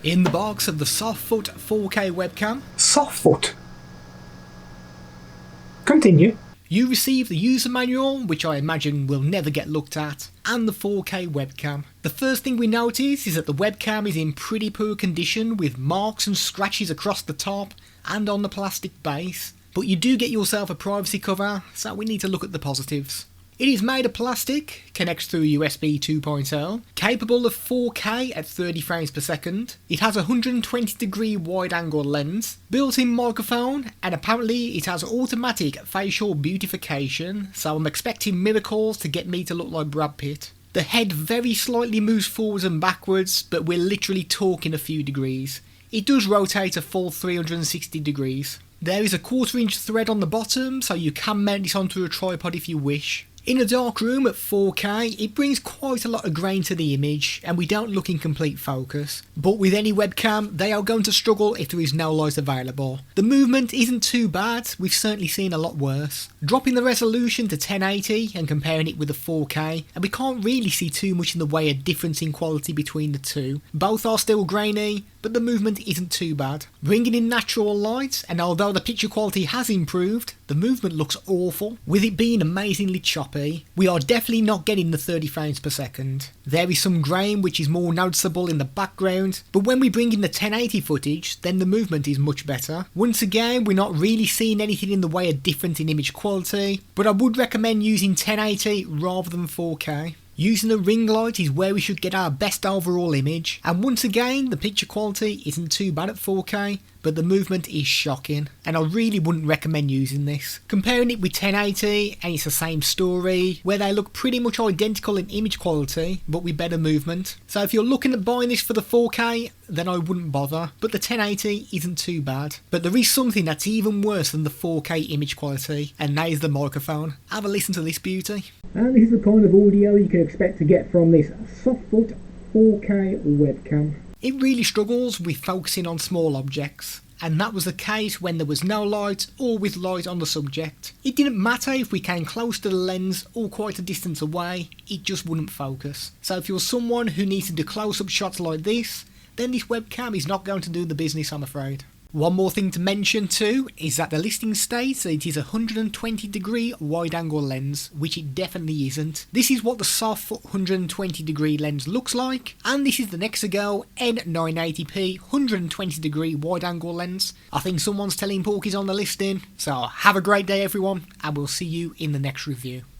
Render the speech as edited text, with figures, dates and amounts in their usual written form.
In the box of the Softfoot 4K webcam, Softfoot. Continue. you receive the user manual, which I imagine will never get looked at, and the 4K webcam. The first thing we notice is that the webcam is in pretty poor condition with marks and scratches across the top and on the plastic base, but you do get yourself a privacy cover, so we need to look at the positives. It is made of plastic, connects through USB 2.0, capable of 4K at 30 frames per second. It has a 120 degree wide angle lens, built-in microphone, and apparently it has automatic facial beautification, so I'm expecting miracles to get me to look like Brad Pitt. The head very slightly moves forwards and backwards, but we're literally talking a few degrees. It does rotate a full 360 degrees. There is a 1/4 inch thread on the bottom, so you can mount this onto a tripod if you wish. In a dark room at 4K, it brings quite a lot of grain to the image and we don't look in complete focus. But with any webcam, they are going to struggle if there is no light available. The movement isn't too bad, we've certainly seen a lot worse. Dropping the resolution to 1080 and comparing it with the 4K, and we can't really see too much in the way of difference in quality between the two. Both are still grainy, but the movement isn't too bad. Bringing in natural light, and although the picture quality has improved, the movement looks awful, with it being amazingly choppy. We are definitely not getting the 30 frames per second. There is some grain which is more noticeable in the background, but when we bring in the 1080 footage, then the movement is much better. Once again, we're not really seeing anything in the way of difference in image quality, but I would recommend using 1080 rather than 4K. Using a ring light is where we should get our best overall image, and once again the picture quality isn't too bad at 4K, but the movement is shocking, and I really wouldn't recommend using this. Comparing it with 1080, and it's the same story, where they look pretty much identical in image quality, but with better movement. So if you're looking at buying this for the 4K, then I wouldn't bother, but the 1080 isn't too bad. But there is something that's even worse than the 4K image quality, and that is the microphone. Have a listen to this beauty. And this is the kind of audio you can expect to get from this Softfoot 4K webcam. It really struggles with focusing on small objects, and that was the case when there was no light or with light on the subject. It didn't matter if we came close to the lens or quite a distance away, it just wouldn't focus. So if you're someone who needs to do close-up shots like this, then this webcam is not going to do the business, I'm afraid. One more thing to mention too is that the listing states that it is a 120 degree wide angle lens, which it definitely isn't. This is what the Softfoot 120 degree lens looks like, and this is the Nexago N980p 120 degree wide angle lens. I think someone's telling porkies on the listing, so have a great day everyone, and we'll see you in the next review.